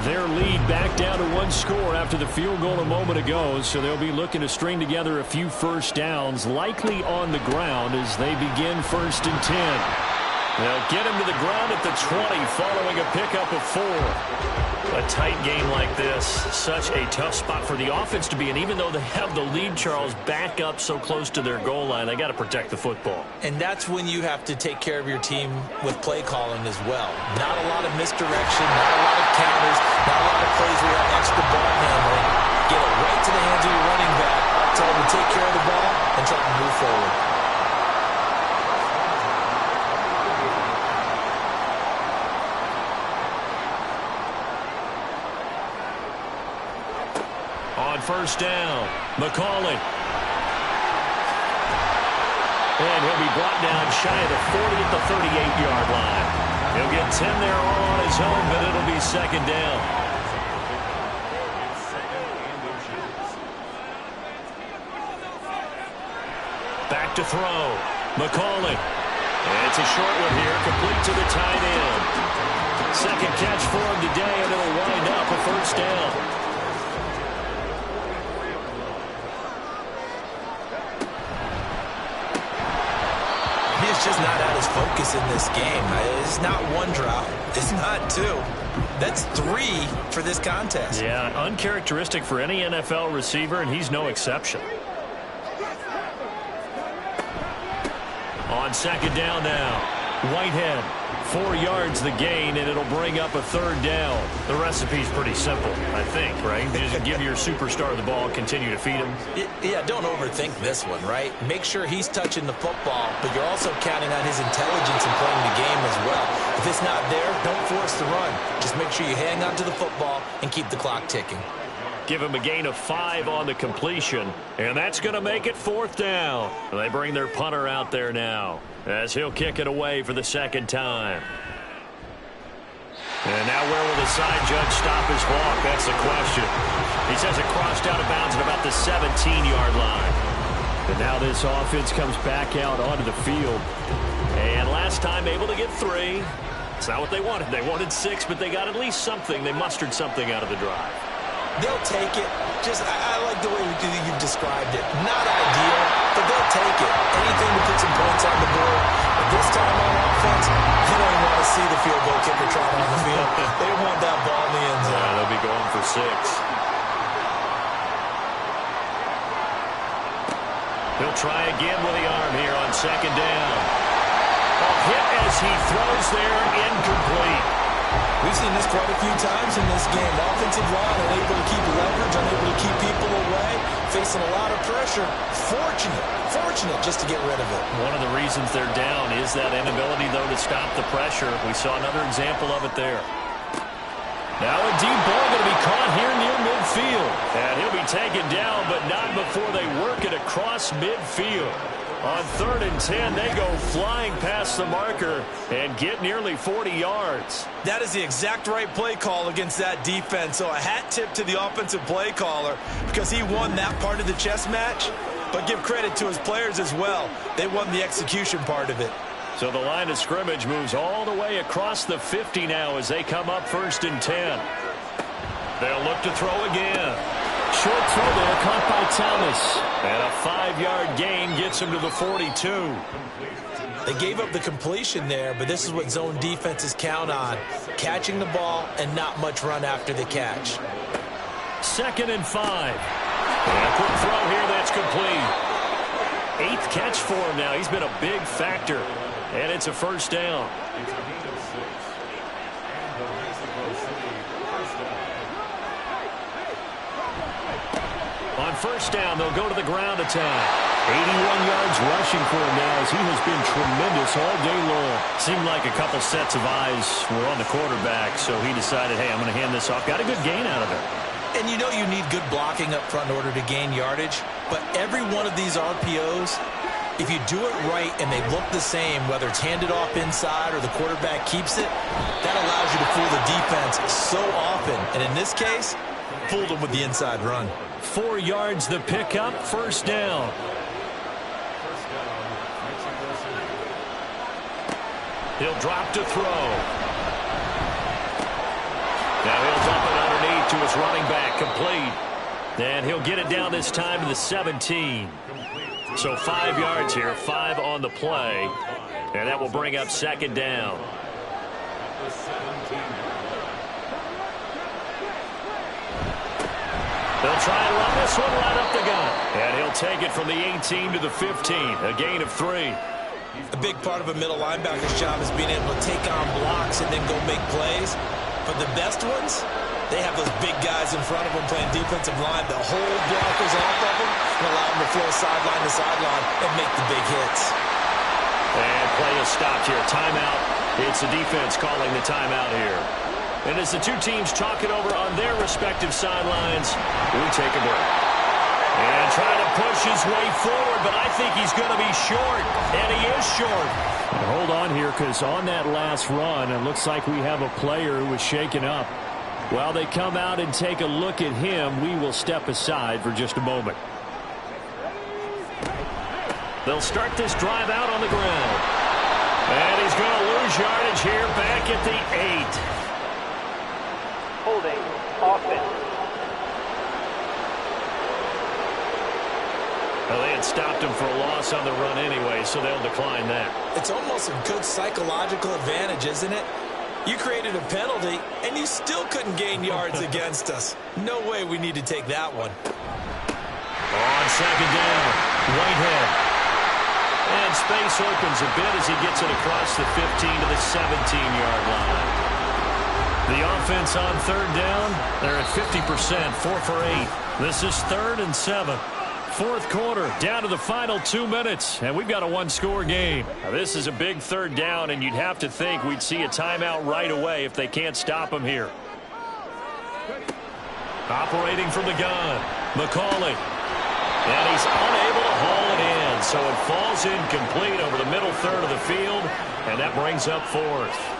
Their lead back down to 1 score after the field goal a moment ago, so they'll be looking to string together a few first downs, likely on the ground as they begin 1st and 10. They'll get him to the ground at the 20 following a pickup of 4. A tight game like this, such a tough spot for the offense to be in. Even though they have the lead, Charles, back up so close to their goal line, they got to protect the football. And that's when you have to take care of your team with play calling as well. Not a lot of misdirection, not a lot of counters, not a lot of plays where you have extra ball handling. Get it right to the hands of your running back, tell him to take care of the ball, and try to move forward. First down, McCauley. And he'll be brought down shy of the 40 at the 38-yard line. He'll get 10 there all on his own, but it'll be 2nd down. Back to throw. McCauley. And it's a short one here, complete to the tight end. 2nd catch for him today, and it'll wind up a 1st down. He's just not at his focus in this game. It's not 1 drop. It's not 2. That's 3 for this contest. Yeah, uncharacteristic for any NFL receiver, and he's no exception. On 2nd down now, Whitehead. 4 yards the gain, and it'll bring up a 3rd down. The recipe's pretty simple, I think, right? You just give your superstar the ball, continue to feed him. Yeah, don't overthink this one, right? Make sure he's touching the football, but you're also counting on his intelligence in playing the game as well. If it's not there, don't force the run. Just make sure you hang on to the football and keep the clock ticking. Give him a gain of 5 on the completion, and that's going to make it 4th down. They bring their punter out there now as he'll kick it away for the 2nd time. And now where will the side judge stop his walk? That's the question. He says it crossed out of bounds at about the 17-yard line. And now this offense comes back out onto the field. And last time able to get 3. It's not what they wanted. They wanted 6, but they got at least something. They mustered something out of the drive. They'll take it. I like the way you've described it. Not ideal, but they'll take it. Anything to put some points on the board. But this time on offense, they don't even want to see the field goal kicker trotting on the field. They want that ball in the end zone. Yeah, they'll be going for 6. He'll try again with the arm here on 2nd down. A hit as he throws there, incomplete. We've seen this quite a few times in this game. Offensive line unable to keep leverage, unable to keep people away, facing a lot of pressure. Fortunate just to get rid of it. One of the reasons they're down is that inability, though, to stop the pressure. We saw another example of it there. Now a deep ball going to be caught here near midfield. And he'll be taken down, but not before they work it across midfield. On 3rd and 10, they go flying past the marker and get nearly 40 yards. That is the exact right play call against that defense. So a hat tip to the offensive play caller because he won that part of the chess match. But give credit to his players as well. They won the execution part of it. So the line of scrimmage moves all the way across the 50 now as they come up 1st and 10. They'll look to throw again. Short throw there, caught by Thomas. And a 5-yard gain gets him to the 42. They gave up the completion there, but this is what zone defenses count on. Catching the ball and not much run after the catch. 2nd and 5. And a quick throw here that's complete. 8th catch for him now. He's been a big factor. And it's a 1st down. On 1st down, they'll go to the ground attack. 81 yards rushing for him now as he has been tremendous all day long. Seemed like a couple sets of eyes were on the quarterback, so he decided, hey, I'm going to hand this off. Got a good gain out of it. And you know you need good blocking up front in order to gain yardage, but every one of these RPOs, if you do it right and they look the same, whether it's handed off inside or the quarterback keeps it, that allows you to fool the defense so often. And in this case, fooled them with the inside run. 4 yards the pickup, 1st down. He'll drop to throw. Now he'll dump it underneath to his running back, complete. And he'll get it down this time to the 17. So 5 yards here, 5 on the play. And that will bring up 2nd down. They'll try and run this one right up the gut. And he'll take it from the 18 to the 15, a gain of 3. A big part of a middle linebacker's job is being able to take on blocks and then go make plays. But the best ones, they have those big guys in front of them playing defensive line that hold blockers off of them and allow them to flow sideline to sideline and make the big hits. And play is stopped here. Timeout. It's the defense calling the timeout here. And as the two teams talk it over on their respective sidelines, we take a break. And trying to push his way forward, but I think he's going to be short. And he is short. And hold on here, because on that last run, it looks like we have a player who was shaken up. While they come out and take a look at him, we will step aside for just a moment. They'll start this drive out on the ground. And he's going to lose yardage here back at the 8. Holding, offense. Well, they had stopped him for a loss on the run anyway, so they'll decline that. It's almost a good psychological advantage, isn't it? You created a penalty, and you still couldn't gain yards against us. No way we need to take that one. On 2nd down, Whitehead. And space opens a bit as he gets it across the 15 to the 17-yard line. The offense on 3rd down, they're at 50%, 4 for 8. This is 3rd and 7. 4th quarter, down to the final 2 minutes, and we've got a one-score game. Now, this is a big 3rd down, and you'd have to think we'd see a timeout right away if they can't stop him here. Operating from the gun, McCauley. And he's unable to haul it in, so it falls incomplete over the middle third of the field, and that brings up 4th.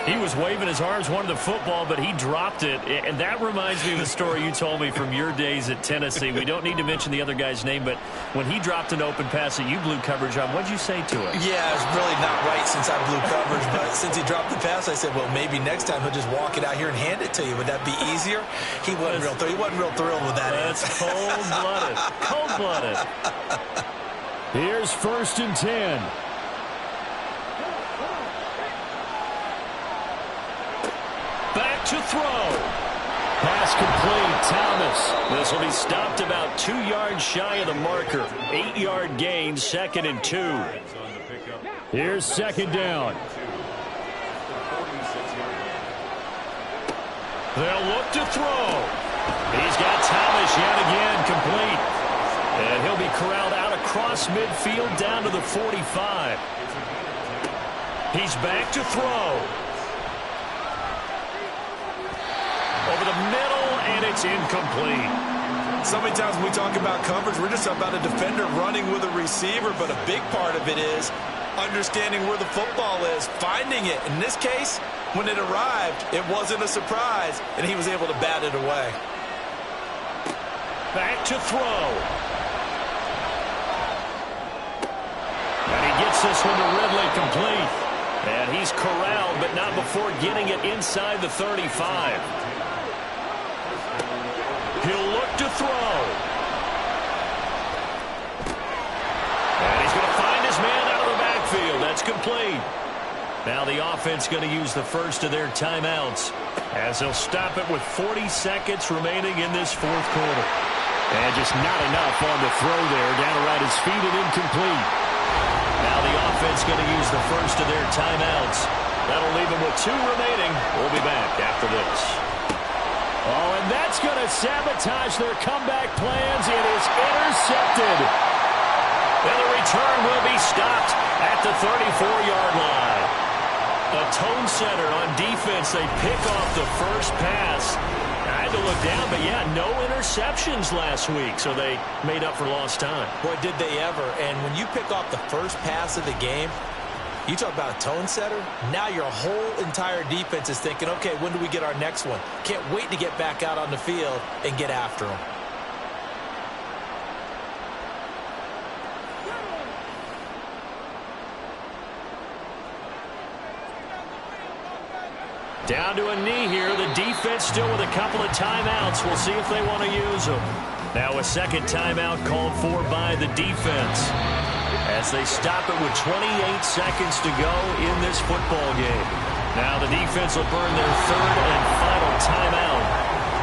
He was waving his arms, wanted the football, but he dropped it. And that reminds me of the story you told me from your days at Tennessee. We don't need to mention the other guy's name, but when he dropped an open pass that you blew coverage on, what'd you say to it? Yeah, it's really not right since I blew coverage, but since he dropped the pass, I said, well, maybe next time he'll just walk it out here and hand it to you. Would that be easier? He wasn't real thrilled with that. That's cold-blooded. Cold-blooded. Here's 1st and 10. Back to throw. Pass complete, Thomas. This will be stopped about 2 yards shy of the marker. 8-yard gain, 2nd and 2. Here's 2nd down. They'll look to throw. He's got Thomas yet again complete. And he'll be corralled out across midfield down to the 45. He's back to throw. It's incomplete. So many times when we talk about coverage, we're just about a defender running with a receiver, but a big part of it is understanding where the football is, finding it. In this case, when it arrived, it wasn't a surprise, and he was able to bat it away. Back to throw. And he gets this one to Ridley complete. And he's corralled, but not before getting it inside the 35. He'll look to throw. And he's going to find his man out of the backfield. That's complete. Now the offense going to use the first of their timeouts as they'll stop it with 40 seconds remaining in this fourth quarter. And just not enough on the throw there. Down around his feet and incomplete. Now the offense going to use the first of their timeouts. That'll leave them with 2 remaining. We'll be back after this. Oh, and that's going to sabotage their comeback plans. It is intercepted. And the return will be stopped at the 34-yard line. A tone setter on defense. They pick off the first pass. I had to look down, but yeah, no interceptions last week, so they made up for lost time. Boy, did they ever. And when you pick off the first pass of the game, you talk about a tone setter. Now your whole entire defense is thinking, okay, when do we get our next one? Can't wait to get back out on the field and get after them. Down to a knee here. The defense still with a couple of timeouts. We'll see if they want to use them. Now a second timeout called for by the defense as they stop it with 28 seconds to go in this football game. Now the defense will burn their third and final timeout.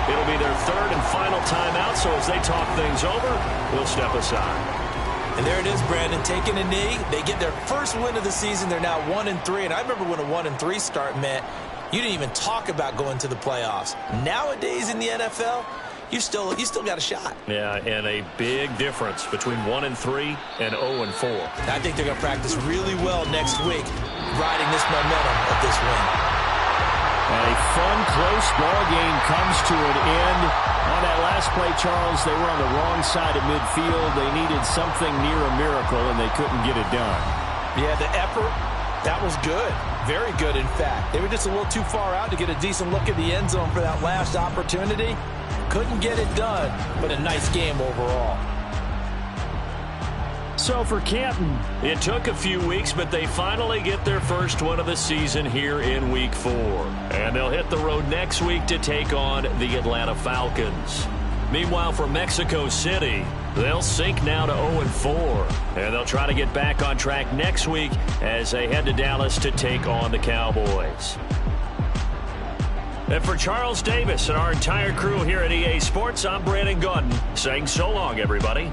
It'll be their third and final timeout, so as they talk things over, we'll step aside. And there it is, Brandon, taking a knee. They get their first win of the season. They're now 1-3, and I remember when a 1-3 start meant you didn't even talk about going to the playoffs. Nowadays in the NFL, you still got a shot. Yeah, and a big difference between 1-3 and 0-4. I think they're going to practice really well next week, riding this momentum of this win. And a fun, close ball game comes to an end. On that last play, Charles, they were on the wrong side of midfield. They needed something near a miracle, and they couldn't get it done. Yeah, the effort, that was good. Very good, in fact. They were just a little too far out to get a decent look at the end zone for that last opportunity. Couldn't get it done, but a nice game overall. So for Canton, it took a few weeks, but they finally get their first one of the season here in Week 4. And they'll hit the road next week to take on the Atlanta Falcons. Meanwhile, for Mexico City, they'll sink now to 0-4. And they'll try to get back on track next week as they head to Dallas to take on the Cowboys. And for Charles Davis and our entire crew here at EA Sports, I'm Brandon Gaudin saying so long, everybody.